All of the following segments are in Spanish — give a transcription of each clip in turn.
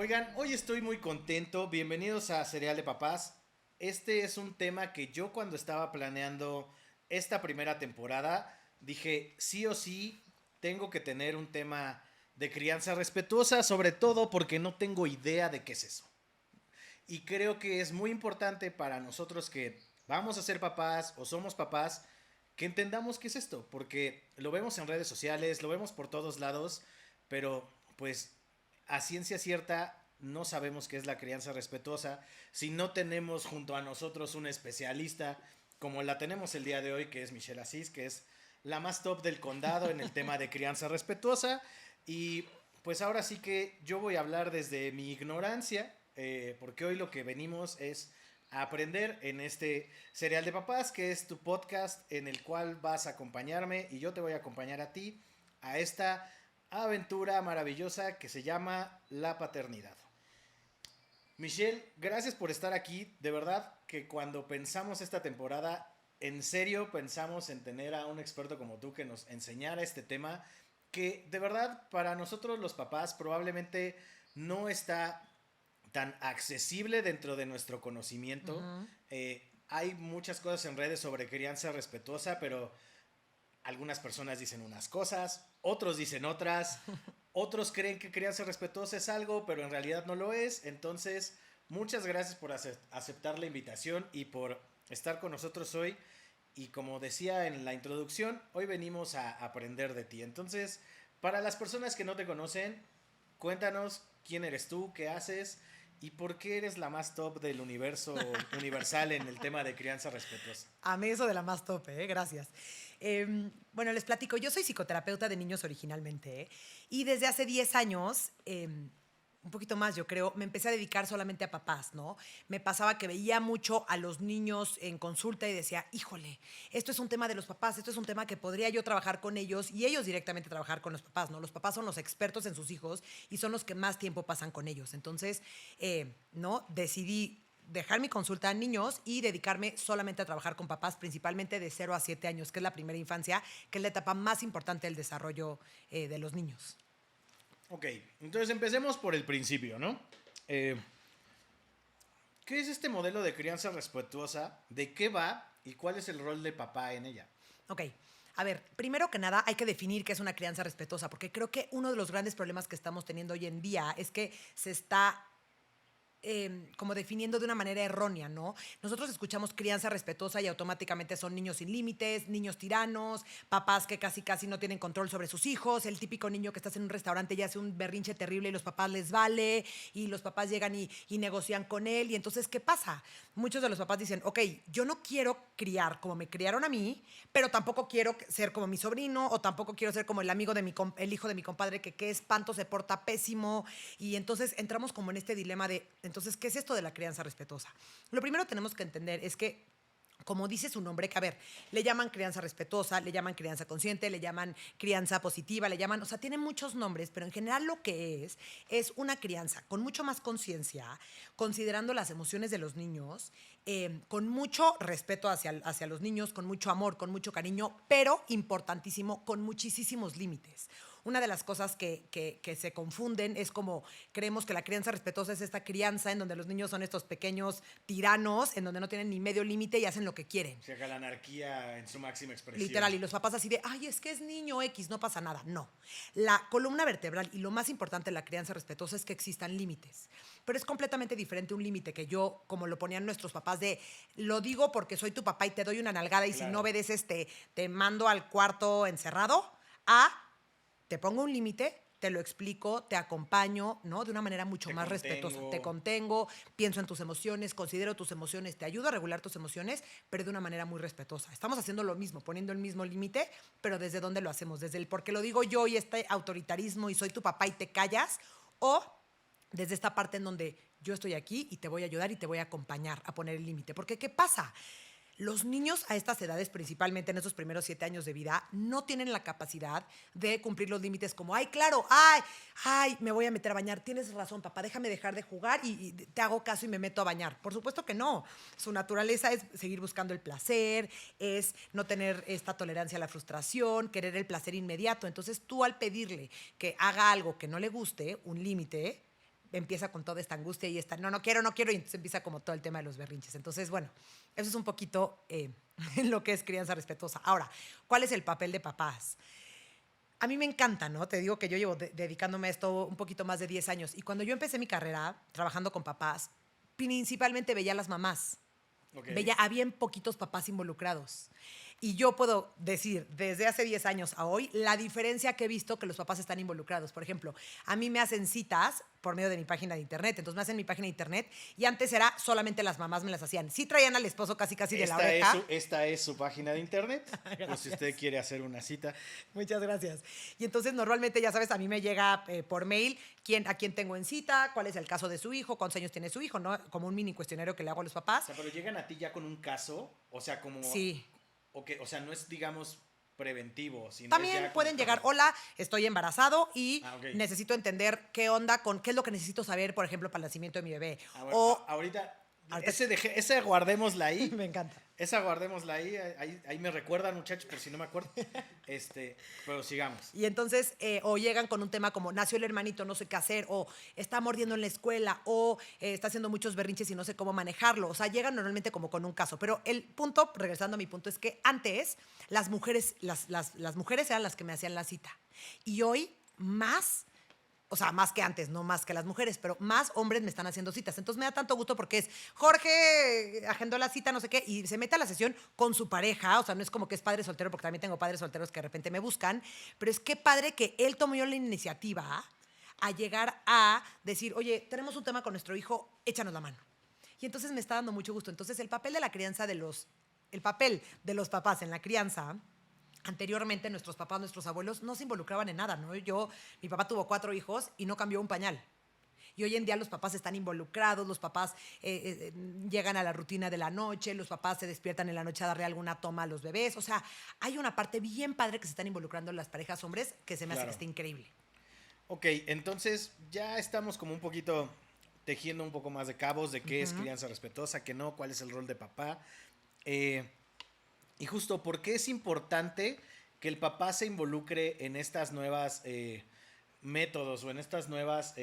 Oigan, hoy estoy muy contento. Bienvenidos a Cereal de Papás. Este es un tema que yo cuando estaba planeando esta primera temporada dije, sí o sí, tengo que tener un tema de crianza respetuosa, sobre todo porque no tengo idea de qué es eso. Y creo que es muy importante para nosotros que vamos a ser papás o somos papás que entendamos qué es esto, porque lo vemos en redes sociales, lo vemos por todos lados, pero pues a ciencia cierta no sabemos qué es la crianza respetuosa si no tenemos junto a nosotros un especialista como la tenemos el día de hoy, que es Michelle Asís, que es la más top del condado en el tema de crianza respetuosa. Y pues ahora sí que yo voy a hablar desde mi ignorancia, porque hoy lo que venimos es a aprender en este Serial de Papás, que es tu podcast en el cual vas a acompañarme y yo te voy a acompañar a ti a esta aventura maravillosa que se llama la paternidad. Michelle, gracias por estar aquí. De verdad que cuando pensamos esta temporada, en serio pensamos en tener a un experto como tú que nos enseñara este tema, que de verdad para nosotros los papás probablemente no está tan accesible dentro de nuestro conocimiento. Ujú. Hay muchas cosas en redes sobre crianza respetuosa, pero algunas personas dicen unas cosas, otros dicen otras, otros creen que crianza respetuosa es algo, pero en realidad no lo es. Entonces, muchas gracias por aceptar la invitación y por estar con nosotros hoy. Y como decía en la introducción, hoy venimos a aprender de ti. Entonces, para las personas que no te conocen, cuéntanos quién eres tú, qué haces y por qué eres la más top del universo universal en el tema de crianza respetuosa. Amé eso de la más tope, gracias. Bueno, les platico, yo soy psicoterapeuta de niños originalmente, y desde hace 10 años, un poquito más yo creo, me empecé a dedicar solamente a papás, ¿no? Me pasaba que veía mucho a los niños en consulta y decía, híjole, esto es un tema de los papás, esto es un tema que podría yo trabajar con ellos y ellos directamente trabajar con los papás, ¿no? Los papás son los expertos en sus hijos y son los que más tiempo pasan con ellos. Entonces, ¿no? Decidí dejar mi consulta a niños y dedicarme solamente a trabajar con papás, principalmente de 0 a 7 años, que es la primera infancia, que es la etapa más importante del desarrollo de los niños. Ok, entonces empecemos por el principio, ¿no? Eh, ¿Qué es este modelo de crianza respetuosa? ¿De qué va? ¿Y cuál es el rol de papá en ella? Ok, a ver, primero que nada hay que definir qué es una crianza respetuosa, porque creo que uno de los grandes problemas que estamos teniendo hoy en día es que se está como definiendo de una manera errónea, ¿no? Nosotros escuchamos crianza respetuosa y automáticamente son niños sin límites, niños tiranos, papás que casi casi no tienen control sobre sus hijos, el típico niño que estás en un restaurante y hace un berrinche terrible y los papás les vale, y los papás llegan y negocian con él, y entonces, ¿qué pasa? Muchos de los papás dicen, ok, yo no quiero criar como me criaron a mí, pero tampoco quiero ser como mi sobrino, o tampoco quiero ser como el amigo de el hijo de mi compadre que qué espanto se porta pésimo, y entonces entramos como en este dilema de, entonces, ¿qué es esto de la crianza respetuosa? Lo primero que tenemos que entender es que, como dice su nombre, que a ver, le llaman crianza respetuosa, le llaman crianza consciente, le llaman crianza positiva, le llaman, o sea, tiene muchos nombres, pero en general lo que es una crianza con mucho más conciencia, considerando las emociones de los niños, con mucho respeto hacia los niños, con mucho amor, con mucho cariño, pero importantísimo, con muchísimos límites. Una de las cosas que se confunden es como creemos que la crianza respetuosa es esta crianza en donde los niños son estos pequeños tiranos, en donde no tienen ni medio límite y hacen lo que quieren. O sea, que la anarquía en su máxima Literal, expresión. y los papás así de, ay, es que es niño X, no pasa nada. No. La columna vertebral y lo más importante de la crianza respetuosa es que existan límites. Pero es completamente diferente un límite que yo, como lo ponían nuestros papás, de lo digo porque soy tu papá y te doy una nalgada y si no Claro. obedeces te mando al cuarto encerrado, a te pongo un límite, te lo explico, te acompaño, ¿no? De una manera mucho Te más respetuosa. Te contengo. contengo, pienso en tus emociones, considero tus emociones, te ayudo a regular tus emociones, pero de una manera muy respetuosa. Estamos haciendo lo mismo, poniendo el mismo límite, pero ¿desde dónde lo hacemos? ¿Desde el porque lo digo yo y este autoritarismo y soy tu papá y te callas? ¿O desde esta parte en donde yo estoy aquí y te voy a ayudar y te voy a acompañar a poner el límite? Porque ¿qué pasa? Los niños a estas edades, principalmente en esos primeros 7 años de vida, no tienen la capacidad de cumplir los límites como, ay, claro, ay, me voy a meter a bañar. Tienes razón, papá, déjame dejar de jugar y te hago caso y me meto a bañar. Por supuesto que no. Su naturaleza es seguir buscando el placer, es no tener esta tolerancia a la frustración, querer el placer inmediato. Entonces tú al pedirle que haga algo que no le guste, un límite, empieza con toda esta angustia y no quiero, y entonces empieza como todo el tema de los berrinches. Entonces, bueno, eso es un poquito lo que es crianza respetuosa. Ahora, ¿cuál es el papel de papás? A mí me encanta, ¿no? Te digo que yo llevo dedicándome a esto un poquito más de 10 años. Y cuando yo empecé mi carrera trabajando con papás, principalmente veía a las mamás. Ok. Había poquitos papás involucrados. Y yo puedo decir, desde hace 10 años a hoy, la diferencia que he visto que los papás están involucrados. Por ejemplo, a mí me hacen citas por medio de mi página de internet. Entonces me hacen mi página de internet y antes era solamente las mamás me las hacían. Sí traían al esposo casi de la oreja. Esta es su página de internet. Por si usted quiere hacer una cita. Muchas gracias. Y entonces normalmente, ya sabes, a mí me llega por mail a quién tengo en cita, cuál es el caso de su hijo, cuántos años tiene su hijo, ¿no? Como un mini cuestionario que le hago a los papás. O sea, pero llegan a ti ya con un caso, o sea, como... Sí. Okay, o sea, no es, digamos, preventivo, sino También pueden llegar, hola, estoy embarazado y okay, necesito entender qué onda qué es lo que necesito saber, por ejemplo, para el nacimiento de mi bebé. Ahorita esa guardémosla ahí. Me encanta. Esa guardémosla ahí me recuerdan, muchachos, por si no me acuerdo. Pero sigamos. Y entonces, o llegan con un tema como nació el hermanito, no sé qué hacer, o está mordiendo en la escuela, o está haciendo muchos berrinches y no sé cómo manejarlo. O sea, llegan normalmente como con un caso. Pero el punto, regresando a mi punto, es que antes las mujeres eran las que me hacían la cita. Y hoy más... O sea, más que antes, no más que las mujeres, pero más hombres me están haciendo citas. Entonces me da tanto gusto porque es Jorge agendó la cita, no sé qué, y se mete a la sesión con su pareja. O sea, no es como que es padre soltero, porque también tengo padres solteros que de repente me buscan, pero es que padre que él tomó la iniciativa a llegar a decir, oye, tenemos un tema con nuestro hijo, échanos la mano. Y entonces me está dando mucho gusto. Entonces el papel de la crianza el papel de los papás en la crianza. Anteriormente nuestros papás, nuestros abuelos no se involucraban en nada, ¿no? Mi papá tuvo 4 hijos y no cambió un pañal. Y hoy en día los papás están involucrados, los papás llegan a la rutina de la noche, los papás se despiertan en la noche a darle alguna toma a los bebés. O sea, hay una parte bien padre que se están involucrando en las parejas hombres que se me hace que está increíble. Ok, entonces ya estamos como un poquito tejiendo un poco más de cabos de qué es crianza respetuosa, qué no, cuál es el rol de papá. Y justo, ¿por qué es importante que el papá se involucre en estas nuevas métodos o en estas nuevas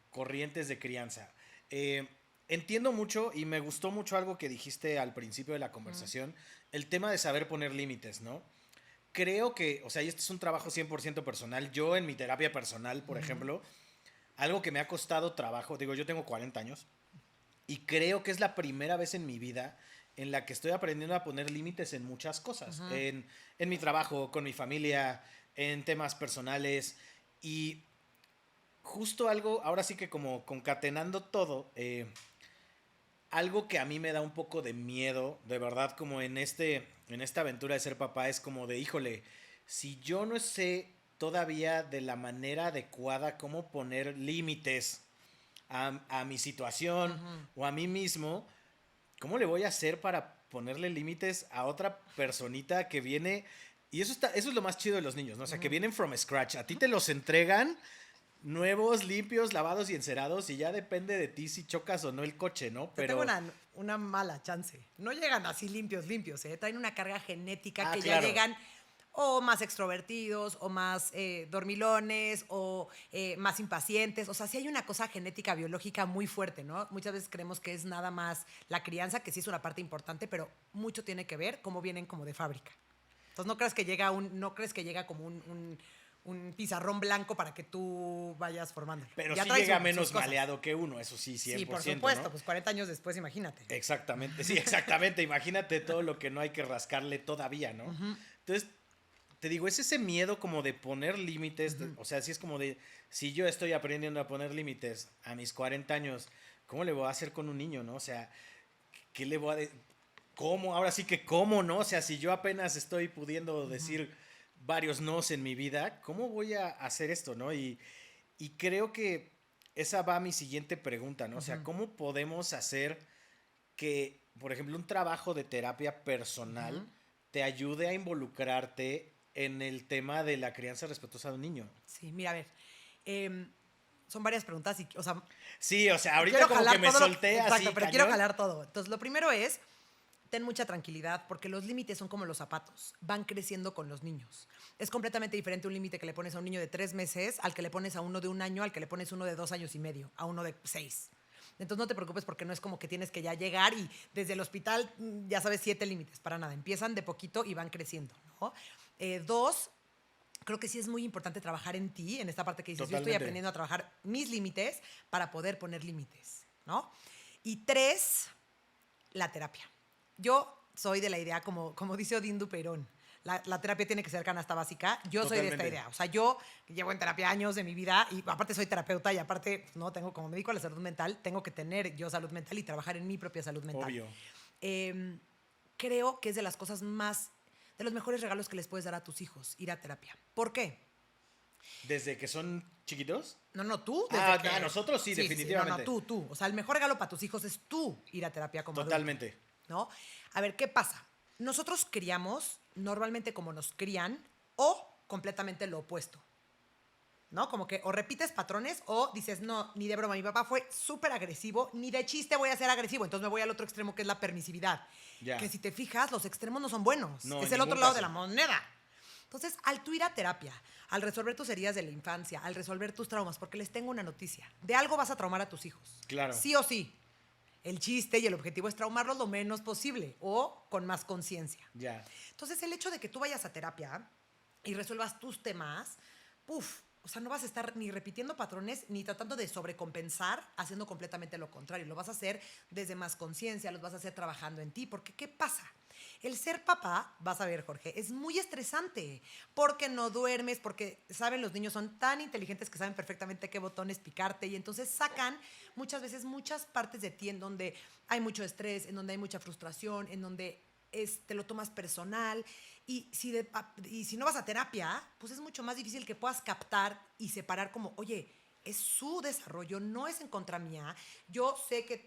corrientes de crianza? Entiendo mucho y me gustó mucho algo que dijiste al principio de la conversación, el tema de saber poner límites, ¿no? Creo que, o sea, y este es un trabajo 100% personal. Yo en mi terapia personal, por ejemplo, algo que me ha costado trabajo, digo, yo tengo 40 años y creo que es la primera vez en mi vida en la que estoy aprendiendo a poner límites en muchas cosas. En mi trabajo, con mi familia, en temas personales. Y justo algo, ahora sí que como concatenando todo, algo que a mí me da un poco de miedo, de verdad, como en esta aventura de ser papá, es como de, híjole, si yo no sé todavía de la manera adecuada cómo poner límites a mi situación o a mí mismo, ¿cómo le voy a hacer para ponerle límites a otra personita que viene? Y eso es lo más chido de los niños, ¿no? O sea, que vienen from scratch. A ti te los entregan nuevos, limpios, lavados y encerados y ya depende de ti si chocas o no el coche, ¿no? Pero tengo una mala chance. No llegan así limpios, ¿eh? Traen una carga genética que claro. ya llegan o más extrovertidos, o más dormilones, o más impacientes. O sea, sí hay una cosa genética, biológica muy fuerte, ¿no? Muchas veces creemos que es nada más la crianza, que sí es una parte importante, pero mucho tiene que ver cómo vienen como de fábrica. Entonces, no crees que llega como un pizarrón blanco para que tú vayas formándolo. Pero ya sí llega menos maleado que uno, eso sí, 100%. Sí, por supuesto, ¿no? Pues 40 años después, imagínate. Exactamente, sí, exactamente. Imagínate todo lo que no hay que rascarle todavía, ¿no? Entonces, te digo, es ese miedo como de poner límites, o sea, si es como de, si yo estoy aprendiendo a poner límites a mis 40 años, ¿cómo le voy a hacer con un niño, no? O sea, ¿qué le voy a ¿cómo? Ahora sí que ¿cómo, no? O sea, si yo apenas estoy pudiendo decir varios nos en mi vida, ¿cómo voy a hacer esto, no? Y creo que esa va a mi siguiente pregunta, ¿no? O sea, ¿cómo podemos hacer que, por ejemplo, un trabajo de terapia personal te ayude a involucrarte en el tema de la crianza respetuosa de un niño? Sí, mira, a ver, son varias preguntas y, o sea... Sí, o sea, ahorita como que me solté exacto, así. pero quiero jalar todo. Entonces, lo primero es, ten mucha tranquilidad porque los límites son como los zapatos, van creciendo con los niños. Es completamente diferente un límite que le pones a un niño de 3 meses al que le pones a uno de 1 año, al que le pones uno de 2 años y medio, a uno de 6. Entonces no te preocupes porque no es como que tienes que ya llegar y desde el hospital, ya sabes, 7 límites, para nada. Empiezan de poquito y van creciendo, ¿no? 2, creo que sí es muy importante trabajar en ti, en esta parte que dices, yo estoy Totalmente. aprendiendo a trabajar mis límites para poder poner límites, ¿no? Y 3, la terapia. Yo soy de la idea, como dice Odín Dupeirón, la terapia tiene que ser canasta básica. Yo soy de esta Totalmente. idea. O sea, yo llevo en terapia años de mi vida y aparte soy terapeuta y aparte, no tengo, como me dedico a la salud mental, tengo que tener yo salud mental y trabajar en mi propia salud mental. Obvio. Eh, Creo que es de las cosas más, de los mejores regalos que les puedes dar a tus hijos, ir a terapia. ¿Por qué? ¿Desde que son chiquitos? No, tú. Nosotros sí, definitivamente. Tú. O sea, el mejor regalo para tus hijos es tú ir a terapia como adulto. Totalmente. ¿No? A ver, ¿qué pasa? Nosotros criamos normalmente como nos crían o completamente lo opuesto, ¿no? Como que o repites patrones o dices, no, ni de broma, mi papá fue súper agresivo, ni de chiste voy a ser agresivo, entonces me voy al otro extremo que es la permisividad. Ya. Que si te fijas, los extremos no son buenos, No, es en el otro ningún lado caso. de la moneda. Entonces, al tú ir a terapia, al resolver tus heridas de la infancia, al resolver tus traumas, porque les tengo una noticia, de algo vas a traumar a tus hijos. Claro. Sí o sí. El chiste y el objetivo es traumarlos lo menos posible o con más conciencia. Ya. Entonces, el hecho de que tú vayas a terapia y resuelvas tus temas, o sea, no vas a estar ni repitiendo patrones ni tratando de sobrecompensar haciendo completamente lo contrario. Lo vas a hacer desde más conciencia, los vas a hacer trabajando en ti. Porque, ¿qué pasa? El ser papá, vas a ver, Jorge, es muy estresante porque no duermes, porque, saben, los niños son tan inteligentes que saben perfectamente qué botones picarte y entonces sacan muchas veces muchas partes de ti en donde hay mucho estrés, en donde hay mucha frustración, en donde te lo tomas personal y si no vas a terapia, pues es mucho más difícil que puedas captar y separar como, oye, es su desarrollo, no es en contra mía. Yo sé que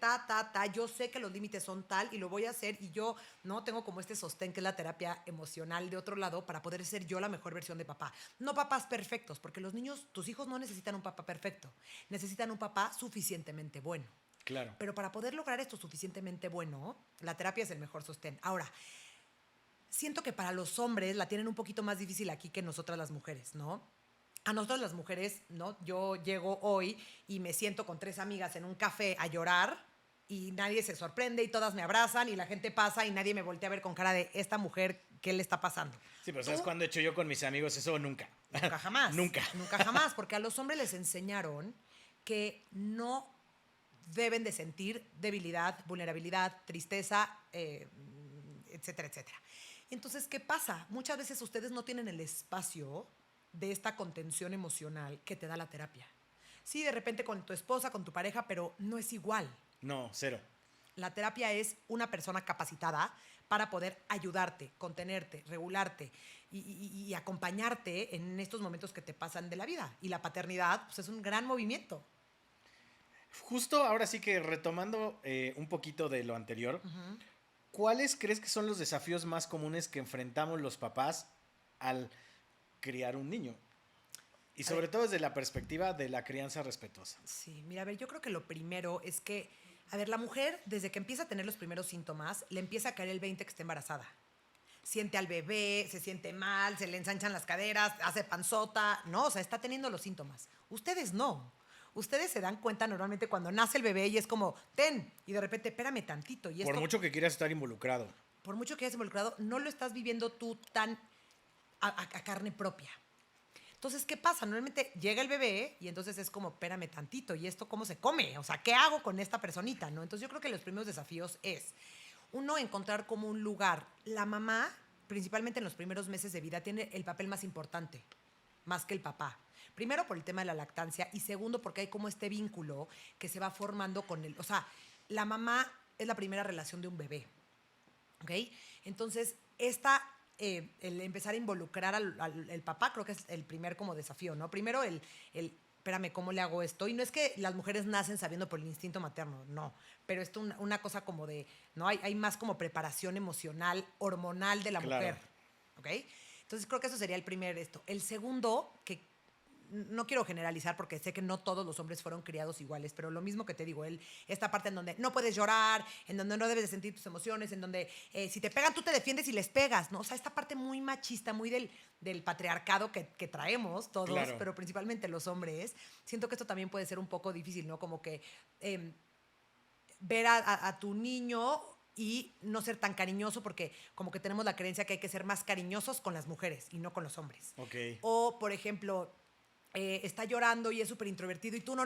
yo sé que los límites son tal y lo voy a hacer y yo no tengo como este sostén que es la terapia emocional de otro lado para poder ser yo la mejor versión de papá. No papás perfectos, porque los niños, tus hijos no necesitan un papá perfecto, necesitan un papá suficientemente bueno. Claro. Pero para poder lograr esto suficientemente bueno, la terapia es el mejor sostén. Ahora, siento que para los hombres la tienen un poquito más difícil aquí que nosotras las mujeres, ¿no? A nosotros las mujeres, ¿no? Yo llego hoy y me siento con 3 amigas en un café a llorar y nadie se sorprende y todas me abrazan y la gente pasa y nadie me voltea a ver con cara de esta mujer, ¿qué le está pasando? Sí, pero ¿sabes Tú, cuándo he hecho yo con mis amigos eso? Nunca. nunca jamás. Nunca. Nunca jamás, porque a los hombres les enseñaron que no deben de sentir debilidad, vulnerabilidad, tristeza, etcétera, etcétera. Entonces, ¿qué pasa? Muchas veces ustedes no tienen el espacio de esta contención emocional que te da la terapia. Sí, de repente con tu esposa, con tu pareja, pero no es igual. No, cero. La terapia es una persona capacitada para poder ayudarte, contenerte, regularte y acompañarte en estos momentos que te pasan de la vida. Y la paternidad, pues, es un gran movimiento. Justo ahora sí que retomando un poquito de lo anterior, ¿cuáles crees que son los desafíos más comunes que enfrentamos los papás al criar un niño? Y sobre todo desde la perspectiva de la crianza respetuosa. Sí, mira, a ver, yo creo que lo primero es que, a ver, la mujer, desde que empieza a tener los primeros síntomas, le empieza a caer el 20 que está embarazada. Siente al bebé, se siente mal, se le ensanchan las caderas, hace panzota, no, o sea, está teniendo los síntomas. Ustedes no. Ustedes se dan cuenta normalmente cuando nace el bebé y es como, ten, y de repente, espérame tantito. Y Por esto, mucho que quieras estar involucrado. por mucho que hayas involucrado, no lo estás viviendo tú tan a carne propia. Entonces, ¿qué pasa? Normalmente llega el bebé y entonces es como, espérame tantito, ¿y esto cómo se come? O sea, ¿qué hago con esta personita? ¿No? Entonces, yo creo que los primeros desafíos es, uno, encontrar como un lugar. La mamá, principalmente en los primeros meses de vida, tiene el papel más importante, más que el papá. Primero, por el tema de la lactancia, y segundo, porque hay como este vínculo que se va formando con él. O sea, la mamá es la primera relación de un bebé, ¿ok? Entonces, el empezar a involucrar al papá creo que es el primer como desafío, ¿no? Primero espérame, ¿cómo le hago esto? Y no es que las mujeres nacen sabiendo por el instinto materno, no, pero esto es una cosa como de, ¿no? Hay más como preparación emocional, hormonal de la Claro. mujer, ¿ok? Entonces creo que eso sería el primer esto. El segundo, que no quiero generalizar porque sé que no todos los hombres fueron criados iguales, pero lo mismo que te digo, esta parte en donde no puedes llorar, en donde no debes de sentir tus emociones, en donde si te pegan tú te defiendes y les pegas, ¿no? O sea, esta parte muy machista, muy del patriarcado que traemos todos, Claro. pero principalmente los hombres, siento que esto también puede ser un poco difícil, ¿no? Como que ver a tu niño y no ser tan cariñoso porque como que tenemos la creencia que hay que ser más cariñosos con las mujeres y no con los hombres. Ok. O, por ejemplo, está llorando y es súper introvertido y tú no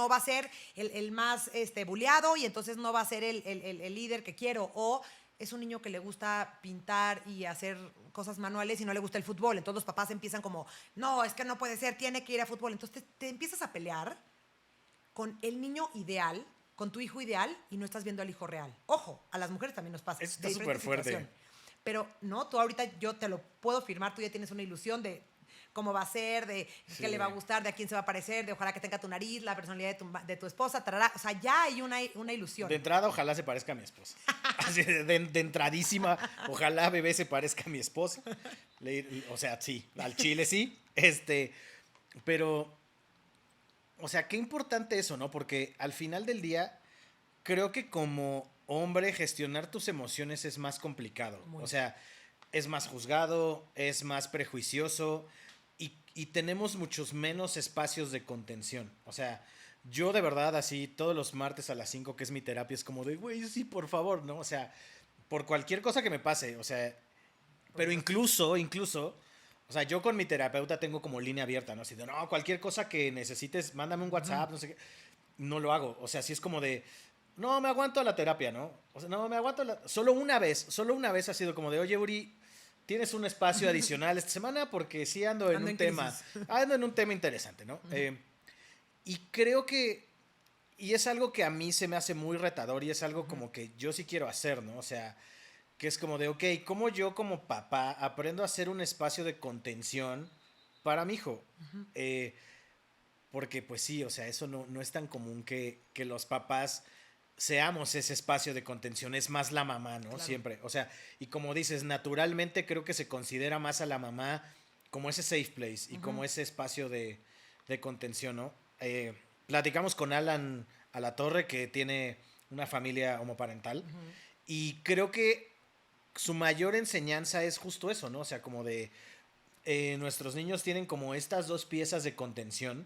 va a ser el más buleado y entonces no va a ser el líder que quiero. O es un niño que le gusta pintar y hacer cosas manuales y no le gusta el fútbol. Entonces los papás empiezan como, no, es que no puede ser, tiene que ir a fútbol. Entonces te empiezas a pelear con el niño ideal, con tu hijo ideal y no estás viendo al hijo real. Ojo, a las mujeres también nos pasa. Eso está de diferente súper fuerte. situación. Pero no, tú ahorita yo te lo puedo firmar, tú ya tienes una ilusión de cómo va a ser, de Sí. qué le va a gustar, de a quién se va a parecer, de ojalá que tenga tu nariz, la personalidad de tu esposa, tarará. O sea, ya hay una ilusión. De entrada, ojalá se parezca a mi esposa. Así de entradísima, ojalá bebé se parezca a mi esposa. O sea, sí, al chile sí. Pero, o sea, qué importante eso, ¿no? Porque al final del día, creo que como hombre gestionar tus emociones es más complicado. Muy. O sea, es más juzgado, es más prejuicioso y tenemos muchos menos espacios de contención. O sea, yo de verdad así todos los martes a las 5 que es mi terapia es como de, güey, sí, por favor, ¿no? O sea, por cualquier cosa que me pase, o sea, pero incluso, o sea, yo con mi terapeuta tengo como línea abierta, ¿no? Así de, no, cualquier cosa que necesites, mándame un WhatsApp, no sé qué. No lo hago. O sea, si es como de, no, me aguanto la terapia, ¿no? O sea, no, me aguanto la... Solo una vez ha sido como de, oye, Uri, tienes un espacio adicional esta semana porque sí ando en un tema, ando en un tema interesante, ¿no? Y creo que, y es algo que a mí se me hace muy retador y es algo como que yo sí quiero hacer, ¿no? O sea, que es como de, ok, ¿cómo yo como papá aprendo a hacer un espacio de contención para mi hijo? Porque pues sí, o sea, eso no es tan común que los papás seamos ese espacio de contención, es más la mamá, ¿no? Claro. Siempre, o sea, y como dices, naturalmente creo que se considera más a la mamá como ese safe place y como ese espacio de contención, ¿no? Platicamos con Alan a la Torre, que tiene una familia homoparental, y creo que su mayor enseñanza es justo eso, ¿no? O sea, como de nuestros niños tienen como estas dos piezas de contención,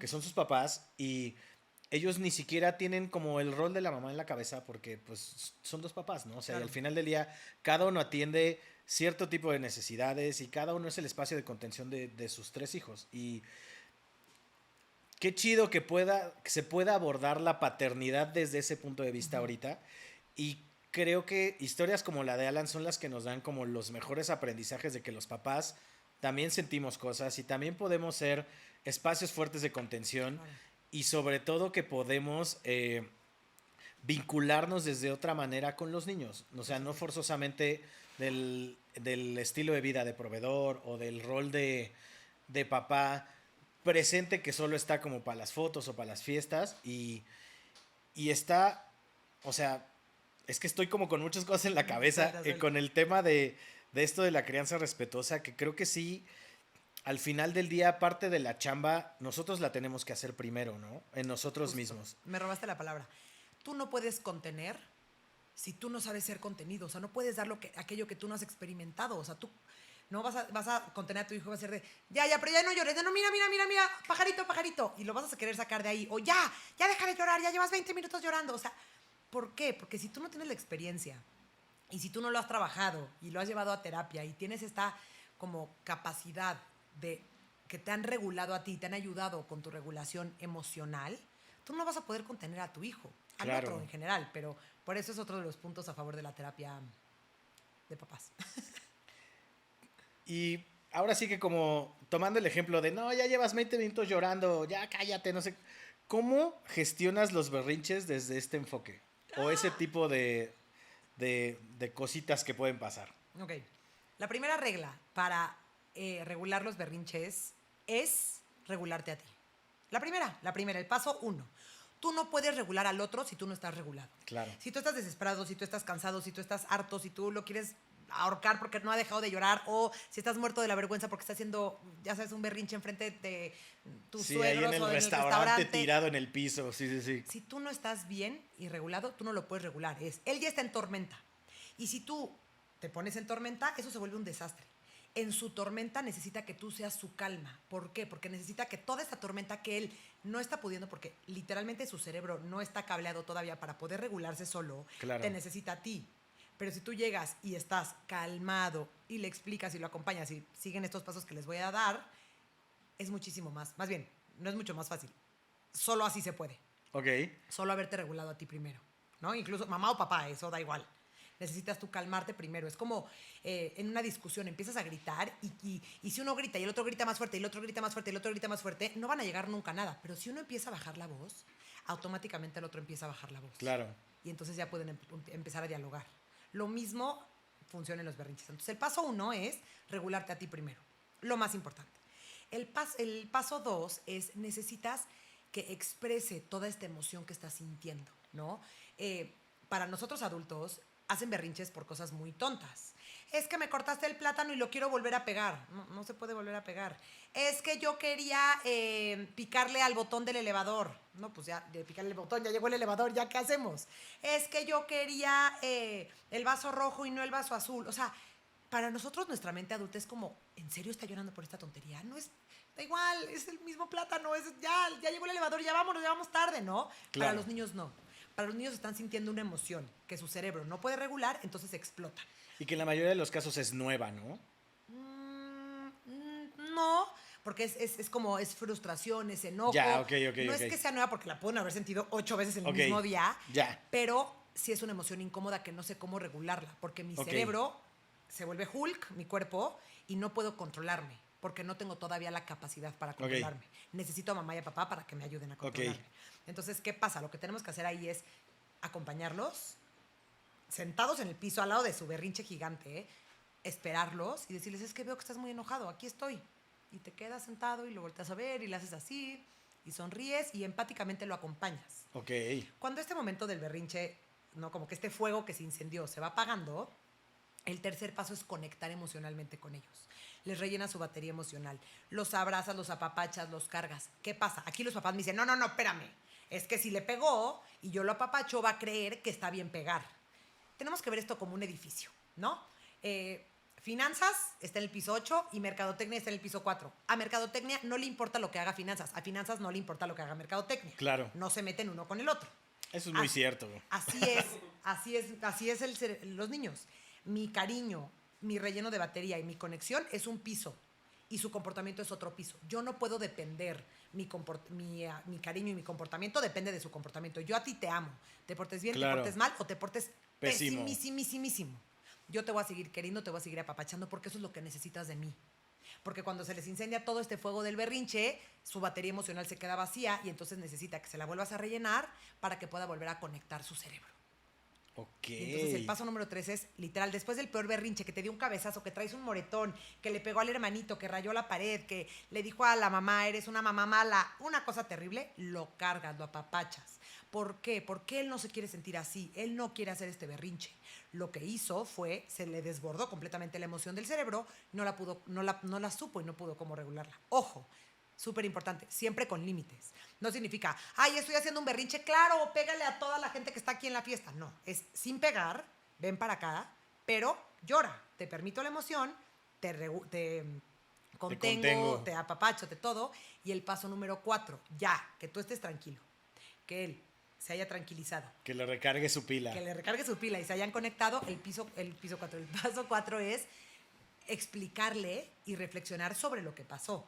que son sus papás, y ellos ni siquiera tienen como el rol de la mamá en la cabeza porque pues son dos papás, ¿no? O sea, Claro. y al final del día cada uno atiende cierto tipo de necesidades y cada uno es el espacio de contención de sus tres hijos. Y qué chido que se pueda abordar la paternidad desde ese punto de vista ahorita. Y creo que historias como la de Alan son las que nos dan como los mejores aprendizajes de que los papás también sentimos cosas y también podemos ser espacios fuertes de contención. Claro. Y sobre todo que podemos vincularnos desde otra manera con los niños. O sea, no forzosamente del estilo de vida de proveedor o del rol de papá presente que solo está como para las fotos o para las fiestas. Y está, o sea, es que estoy como con muchas cosas en la cabeza con el tema de esto de la crianza respetuosa, que creo que sí, al final del día, parte de la chamba, nosotros la tenemos que hacer primero, ¿no? En nosotros Justo. mismos. Me robaste la palabra. Tú no puedes contener si tú no sabes ser contenido. O sea, no puedes dar aquello que tú no has experimentado. O sea, tú no vas a contener a tu hijo, va a ser de, ya, pero ya no llores. No, mira, pajarito. Y lo vas a querer sacar de ahí. O ya deja de llorar, ya llevas 20 minutos llorando. O sea, ¿por qué? Porque si tú no tienes la experiencia y si tú no lo has trabajado y lo has llevado a terapia y tienes esta como capacidad de que te han regulado a ti, te han ayudado con tu regulación emocional, tú no vas a poder contener a tu hijo, al Claro. otro en general, pero por eso es otro de los puntos a favor de la terapia de papás. Y ahora sí que como tomando el ejemplo de, no, ya llevas 20 minutos llorando, ya cállate, no sé. ¿Cómo gestionas los berrinches desde este enfoque? O ese tipo de cositas que pueden pasar. Ok. La primera regla para regular los berrinches es regularte a ti. La primera, el paso 1. Tú no puedes regular al otro si tú no estás regulado. Claro. Si tú estás desesperado, si tú estás cansado, si tú estás harto, si tú lo quieres ahorcar porque no ha dejado de llorar, o si estás muerto de la vergüenza porque está haciendo, ya sabes, un berrinche enfrente de tus Sí, suegros ahí en o el en el restaurante restaurante. tirado en el piso. Sí, sí, sí. Si tú no estás bien y regulado, tú no lo puedes regular. Él ya está en tormenta. Y si tú te pones en tormenta, eso se vuelve un desastre. En su tormenta necesita que tú seas su calma. ¿Por qué? Porque necesita que toda esta tormenta que él no está pudiendo, porque literalmente su cerebro no está cableado todavía para poder regularse solo, Claro. te necesita a ti. Pero si tú llegas y estás calmado y le explicas y lo acompañas y siguen estos pasos que les voy a dar, es muchísimo más bien, no es mucho más fácil. Solo así se puede. Ok. Solo haberte regulado a ti primero, ¿no? Incluso mamá o papá, eso da igual. Necesitas tú calmarte primero. Es como en una discusión, empiezas a gritar y si uno grita y el otro grita más fuerte y el otro grita más fuerte y el otro grita más fuerte, no van a llegar nunca a nada. Pero si uno empieza a bajar la voz, automáticamente el otro empieza a bajar la voz. Claro. Y entonces ya pueden empezar a dialogar. Lo mismo funciona en los berrinches. Entonces el paso 1 es regularte a ti primero. Lo más importante. El paso 2 es necesitas que exprese toda esta emoción que estás sintiendo, ¿no? Para nosotros adultos, hacen berrinches por cosas muy tontas. Es que me cortaste el plátano y lo quiero volver a pegar. No, no se puede volver a pegar. Es que yo quería picarle al botón del elevador. No, pues ya, de picarle el botón, ya llegó el elevador, ¿ya qué hacemos? Es que yo quería el vaso rojo y no el vaso azul. O sea, para nosotros nuestra mente adulta es como, ¿en serio está llorando por esta tontería? No es, da igual, es el mismo plátano, ya llegó el elevador, ya vámonos, ya vamos tarde, ¿no? Claro. Para los niños no. Para los niños están sintiendo una emoción que su cerebro no puede regular, entonces explota. Y que en la mayoría de los casos es nueva, ¿no? No, porque es como, es frustración, es enojo. Ya, ok. No es que sea nueva porque la pueden haber sentido 8 veces el Ok, mismo día, ya. pero sí es una emoción incómoda que no sé cómo regularla, porque mi Ok. cerebro se vuelve Hulk, mi cuerpo, y no puedo controlarme, porque no tengo todavía la capacidad para controlarme. Necesito a mamá y a papá para que me ayuden a controlarme. Entonces, ¿qué pasa? Lo que tenemos que hacer ahí es acompañarlos, sentados en el piso al lado de su berrinche gigante, esperarlos y decirles, es que veo que estás muy enojado, aquí estoy. Y te quedas sentado y lo volteas a ver y le haces así y sonríes y empáticamente lo acompañas. Ok. Cuando este momento del berrinche, ¿no? Como que este fuego que se incendió se va apagando, el tercer paso es conectar emocionalmente con ellos. Les rellenas su batería emocional. Los abrazas, los apapachas, los cargas. ¿Qué pasa? Aquí los papás me dicen, no, espérame. Es que si le pegó y yo lo apapacho, va a creer que está bien pegar. Tenemos que ver esto como un edificio, ¿no? Finanzas está en el piso 8 y mercadotecnia está en el piso 4. A mercadotecnia no le importa lo que haga finanzas. A finanzas no le importa lo que haga mercadotecnia. Claro. No se meten uno con el otro. Eso es muy cierto. Así es los niños. Mi cariño, mi relleno de batería y mi conexión es un piso y su comportamiento es otro piso. Yo no puedo depender, mi cariño y mi comportamiento depende de su comportamiento. Yo a ti te amo, te portes bien, Claro. te portes mal o te portes Pésimo. pesimísimísimo. Yo te voy a seguir queriendo, te voy a seguir apapachando porque eso es lo que necesitas de mí. Porque cuando se les incendia todo este fuego del berrinche, su batería emocional se queda vacía y entonces necesita que se la vuelvas a rellenar para que pueda volver a conectar su cerebro. Ok. Y entonces el paso número 3 es, literal, después del peor berrinche, que te dio un cabezazo, que traes un moretón, que le pegó al hermanito, que rayó la pared, que le dijo a la mamá, eres una mamá mala, una cosa terrible, lo cargas, lo apapachas. ¿Por qué? Porque él no se quiere sentir así, él no quiere hacer este berrinche. Lo que hizo fue, se le desbordó completamente la emoción del cerebro, no la supo y no pudo cómo regularla. Ojo, súper importante, siempre con límites. No significa, ay, estoy haciendo un berrinche, claro, pégale a toda la gente que está aquí en la fiesta. No, es sin pegar, ven para acá, pero llora. Te permito la emoción, te contengo, te apapacho, te todo. Y el paso número 4, ya, que tú estés tranquilo, que él se haya tranquilizado. Que le recargue su pila. Que le recargue su pila y se hayan conectado, el paso 4 es explicarle y reflexionar sobre lo que pasó.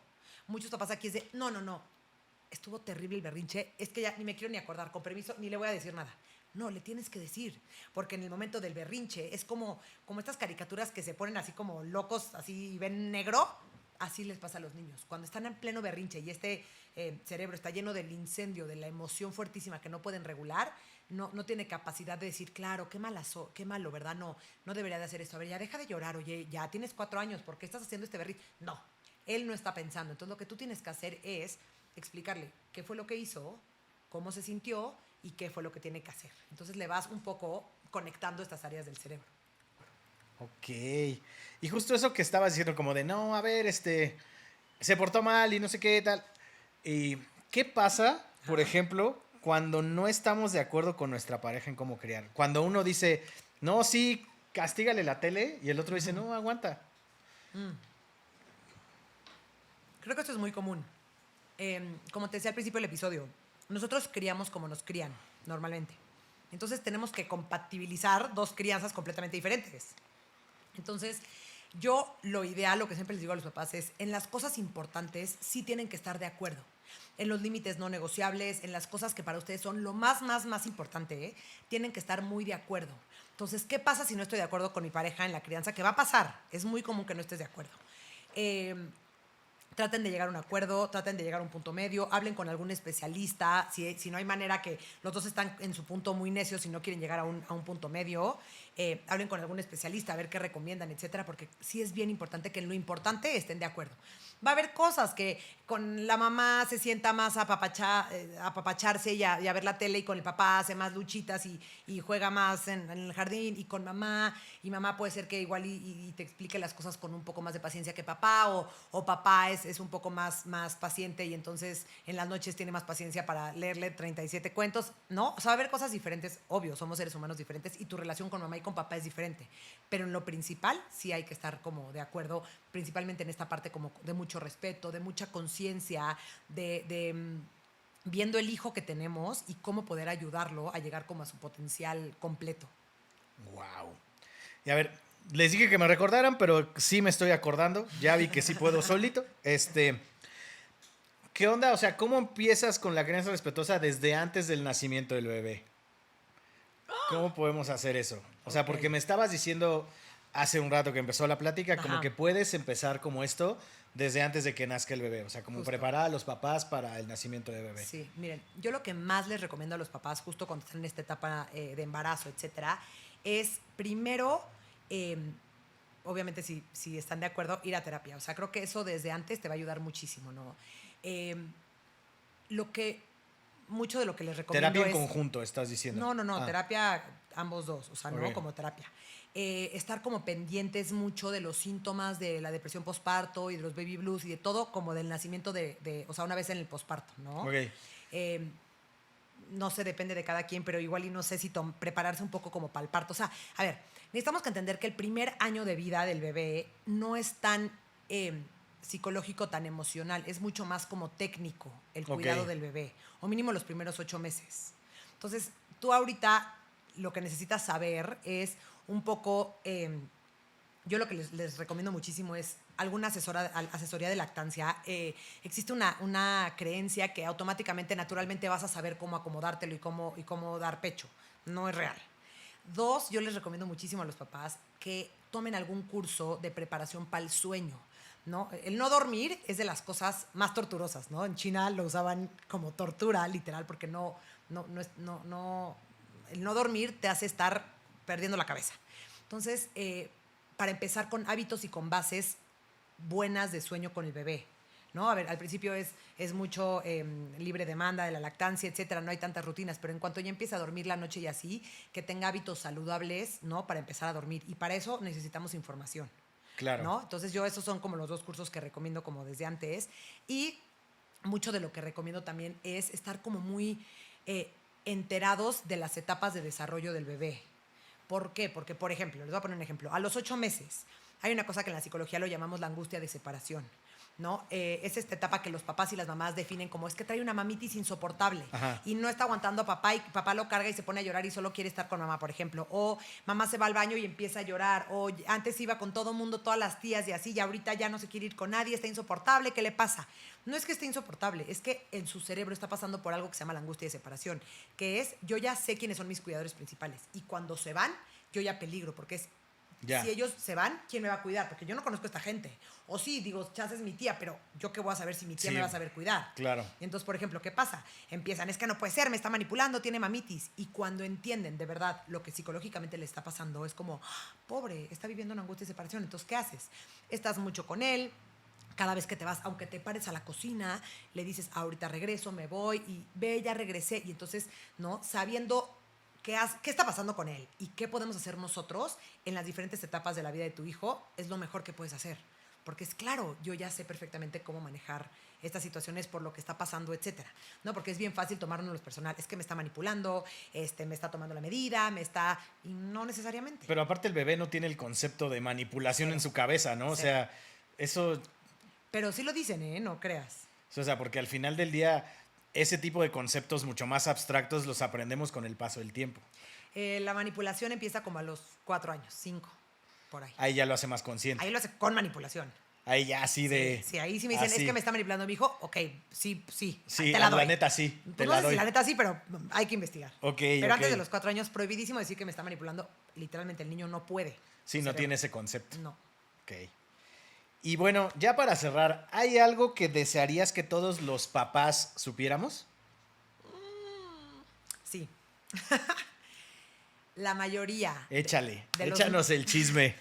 Muchos papás aquí es de, no, estuvo terrible el berrinche, es que ya ni me quiero ni acordar, con permiso, ni le voy a decir nada. No, le tienes que decir, porque en el momento del berrinche es como estas caricaturas que se ponen así como locos, así y ven negro, así les pasa a los niños. Cuando están en pleno berrinche y este cerebro está lleno del incendio, de la emoción fuertísima que no pueden regular, no tiene capacidad de decir, claro, qué malo, ¿verdad? No debería de hacer esto. A ver, ya deja de llorar, oye, ya tienes 4 años, ¿por qué estás haciendo este berrinche? No, él no está pensando. Entonces lo que tú tienes que hacer es explicarle qué fue lo que hizo, cómo se sintió y qué fue lo que tiene que hacer. Entonces le vas un poco conectando estas áreas del cerebro. Ok. Y justo eso que estabas diciendo, como de, no, a ver, se portó mal y no sé qué tal. ¿Y qué pasa, por Ajá. ejemplo, cuando no estamos de acuerdo con nuestra pareja en cómo criar? Cuando uno dice, no, sí, castígale la tele, y el otro dice, Ujú. no, aguanta. Mm. Creo que esto es muy común. Como te decía al principio del episodio, nosotros criamos como nos crían normalmente. Entonces tenemos que compatibilizar dos crianzas completamente diferentes. Entonces, yo lo ideal, lo que siempre les digo a los papás es, en las cosas importantes sí tienen que estar de acuerdo. En los límites no negociables, en las cosas que para ustedes son lo más importante, ¿eh? Tienen que estar muy de acuerdo. Entonces, ¿qué pasa si no estoy de acuerdo con mi pareja en la crianza? ¿Qué va a pasar? Es muy común que no estés de acuerdo. Eh, Traten de llegar a un acuerdo, traten de llegar a un punto medio, hablen con algún especialista, si no hay manera que los dos están en su punto muy necios y no quieren llegar a un punto medio, hablen con algún especialista a ver qué recomiendan, etcétera, porque sí es bien importante que en lo importante estén de acuerdo. Va a haber cosas que con la mamá se sienta más a apapacharse y a ver la tele, y con el papá hace más luchitas y juega más en el jardín, y con mamá, y mamá puede ser que igual y te explique las cosas con un poco más de paciencia que papá, o papá es un poco más paciente y entonces en las noches tiene más paciencia para leerle 37 cuentos, ¿no? O sea, va a haber cosas diferentes, obvio, somos seres humanos diferentes y tu relación con mamá y con papá es diferente, pero en lo principal sí hay que estar como de acuerdo, principalmente en esta parte como de mucho respeto, de mucha conciencia, viendo el hijo que tenemos y cómo poder ayudarlo a llegar como a su potencial completo. Wow. Y a ver, les dije que me recordaran, pero sí me estoy acordando. Ya vi que sí puedo solito. ¿Qué onda? O sea, ¿cómo empiezas con la crianza respetuosa desde antes del nacimiento del bebé? ¿Cómo podemos hacer eso? O sea, Ok. porque me estabas diciendo hace un rato que empezó la plática, como Ajá, que puedes empezar como esto desde antes de que nazca el bebé. O sea, como justo. preparar a los papás para el nacimiento del bebé. Sí, miren, yo lo que más les recomiendo a los papás, justo cuando están en esta etapa de embarazo, etcétera, es primero, eh, obviamente si están de acuerdo, ir a terapia. O sea, creo que eso desde antes te va a ayudar muchísimo, ¿no? Eh, lo que, mucho de lo que les Terapia recomiendo en es, conjunto, estás diciendo. no, Ah, terapia ambos dos, o sea, no ok. como terapia. Estar como pendientes mucho de los síntomas de la depresión postparto y de los baby blues y de todo como del nacimiento o sea, una vez en el postparto, ¿no? Ok. Eh, no sé, depende de cada quien, pero igual y no sé si prepararse un poco como para el parto. O sea, a ver, necesitamos que entender que el primer año de vida del bebé no es tan psicológico, tan emocional, es mucho más como técnico el Ok. cuidado del bebé, o mínimo los primeros 8 meses. Entonces, tú ahorita lo que necesitas saber es un poco, yo lo que les recomiendo muchísimo es alguna asesoría de lactancia. Existe una creencia que automáticamente, naturalmente vas a saber cómo acomodártelo y cómo dar pecho. No es real. Dos, yo les recomiendo muchísimo a los papás que tomen algún curso de preparación para el sueño, ¿no? El no dormir es de las cosas más torturosas, ¿no? En China lo usaban como tortura, literal, porque el no dormir te hace estar perdiendo la cabeza. Entonces, para empezar con hábitos y con bases buenas de sueño con el bebé, ¿no? A ver, al principio es mucho libre demanda de la lactancia, etcétera, no hay tantas rutinas, pero en cuanto ya empieza a dormir la noche y así, que tenga hábitos saludables, ¿no? Para empezar a dormir. Y para eso necesitamos información, Claro. ¿no? Entonces yo esos son como los dos cursos que recomiendo como desde antes. Y mucho de lo que recomiendo también es estar como muy eh, enterados de las etapas de desarrollo del bebé. ¿Por qué? Porque, por ejemplo, les voy a poner un ejemplo. A los 8 meses hay una cosa que en la psicología lo llamamos la angustia de separación, ¿no? Es esta etapa que los papás y las mamás definen como es que trae una mamitis insoportable Ajá. y no está aguantando a papá y papá lo carga y se pone a llorar y solo quiere estar con mamá, por ejemplo. O mamá se va al baño y empieza a llorar. O antes iba con todo mundo, todas las tías y así, y ahorita ya no se quiere ir con nadie, está insoportable, ¿qué le pasa? No es que esté insoportable, es que en su cerebro está pasando por algo que se llama la angustia de separación, que es yo ya sé quiénes son mis cuidadores principales y cuando se van, yo ya peligro, porque es Ya. si ellos se van, ¿quién me va a cuidar? Porque yo no conozco a esta gente. O sí, digo, chance es mi tía, pero yo qué voy a saber si mi tía Sí, me va a saber cuidar. claro. Entonces, por ejemplo, ¿qué pasa? Empiezan, es que no puede ser, me está manipulando, tiene mamitis. Y cuando entienden de verdad lo que psicológicamente le está pasando, es como, "Ah, pobre, está viviendo una angustia de separación". Entonces, ¿qué haces? Estás mucho con él. Cada vez que te vas, aunque te pares a la cocina, le dices, ahorita regreso, me voy, y ve, ya regresé. Y entonces, ¿no? Sabiendo qué está pasando con él y qué podemos hacer nosotros en las diferentes etapas de la vida de tu hijo, es lo mejor que puedes hacer. Porque es claro, yo ya sé perfectamente cómo manejar estas situaciones por lo que está pasando, etcétera. No, porque es bien fácil tomárnoslo los personal. Es que me está manipulando, me está tomando la medida, y no necesariamente. Pero aparte el bebé no tiene el concepto de manipulación en su cabeza, ¿no? O Cero. sea, eso... Pero sí lo dicen, ¿eh? No creas. O sea, porque al final del día ese tipo de conceptos mucho más abstractos los aprendemos con el paso del tiempo. La manipulación empieza como a los 4 años, 5, por ahí. Ahí ya lo hace más consciente. Ahí lo hace con manipulación. Ahí ya así de... Sí, ahí sí me dicen, así. es que me está manipulando mi hijo. Ok, sí. Sí, te la doy. la neta sí, Pues te no la sé si doy. la neta sí, pero hay que investigar. Ok, pero antes ok. de los 4 años, prohibidísimo decir que me está manipulando. Literalmente el niño no puede. Sí, no tiene ese concepto. No. Ok. Y bueno, ya para cerrar, ¿hay algo que desearías que todos los papás supiéramos? Sí. La mayoría. Échale, de los- échanos el chisme.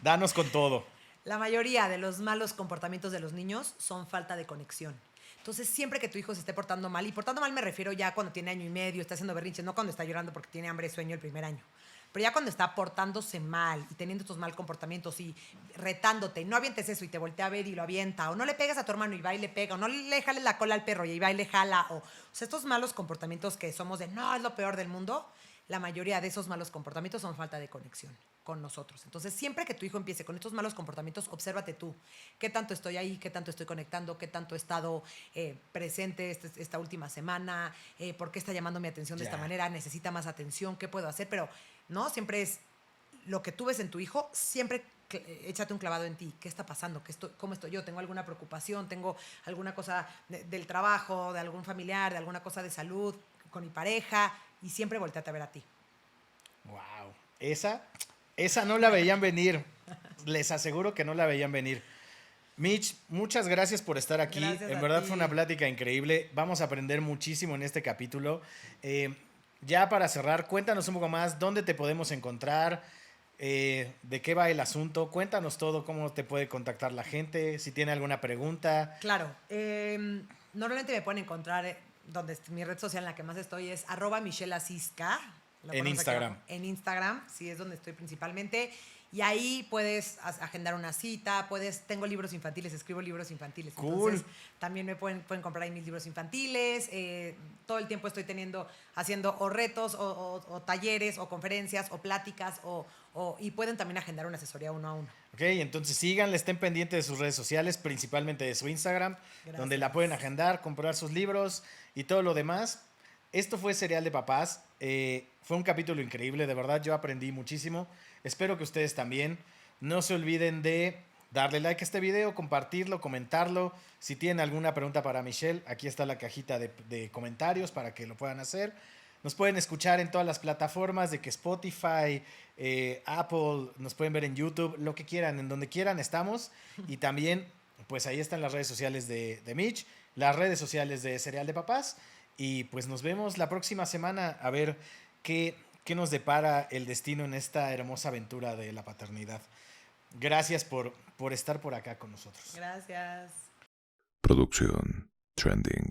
Danos con todo. La mayoría de los malos comportamientos de los niños son falta de conexión. Entonces, siempre que tu hijo se esté portando mal, y portando mal me refiero ya cuando tiene año y medio, está haciendo berrinches, no cuando está llorando porque tiene hambre y sueño el primer año. Pero ya cuando está portándose mal y teniendo estos mal comportamientos y retándote, no avientes eso y te voltea a ver y lo avienta, o no le pegas a tu hermano y va y le pega, o no le jales la cola al perro y va y le jala, o sea, estos malos comportamientos que somos de no, es lo peor del mundo, la mayoría de esos malos comportamientos son falta de conexión con nosotros. Entonces, siempre que tu hijo empiece con estos malos comportamientos, obsérvate tú. ¿Qué tanto estoy ahí? ¿Qué tanto estoy conectando? ¿Qué tanto he estado presente esta última semana? ¿Por qué está llamando mi atención de esta manera? ¿Necesita más atención? ¿Qué puedo hacer? Pero no, siempre es lo que tú ves en tu hijo, siempre échate un clavado en ti. ¿Qué está pasando? ¿Cómo estoy yo? ¿Tengo alguna preocupación? ¿Tengo alguna cosa del trabajo, de algún familiar, de alguna cosa de salud con mi pareja? Y siempre volteate a ver a ti. Wow. Esa no la veían venir. Les aseguro que no la veían venir. Mitch, muchas gracias por estar aquí. Gracias en a verdad ti. fue una plática increíble. Vamos a aprender muchísimo en este capítulo. Ya para cerrar, cuéntanos un poco más dónde te podemos encontrar, de qué va el asunto. Cuéntanos todo, cómo te puede contactar la gente, si tiene alguna pregunta. Claro. Normalmente me pueden encontrar mi red social en la que más estoy es @MichelleAsisca. En Instagram. En Instagram, sí, es donde estoy principalmente. Y ahí puedes agendar una cita, tengo libros infantiles, escribo libros infantiles. Cool. Entonces, también me pueden comprar ahí mis libros infantiles. Todo el tiempo estoy haciendo o retos, o talleres, o conferencias, o pláticas, y pueden también agendar una asesoría 1 a 1. Ok, entonces síganle, estén pendientes de sus redes sociales, principalmente de su Instagram, Gracias. donde la pueden agendar, comprar sus libros y todo lo demás. Esto fue Cereal de Papás. Fue un capítulo increíble, de verdad, yo aprendí muchísimo. Espero que ustedes también. No se olviden de darle like a este video, compartirlo, comentarlo. Si tienen alguna pregunta para Michelle, aquí está la cajita de comentarios para que lo puedan hacer. Nos pueden escuchar en todas las plataformas de que Spotify, Apple, nos pueden ver en YouTube, lo que quieran, en donde quieran estamos. Y también, pues ahí están las redes sociales de Mitch, las redes sociales de Cereal de Papás. Y pues nos vemos la próxima semana a ver qué nos depara el destino en esta hermosa aventura de la paternidad. Gracias por estar por acá con nosotros. Gracias. Producción Trending.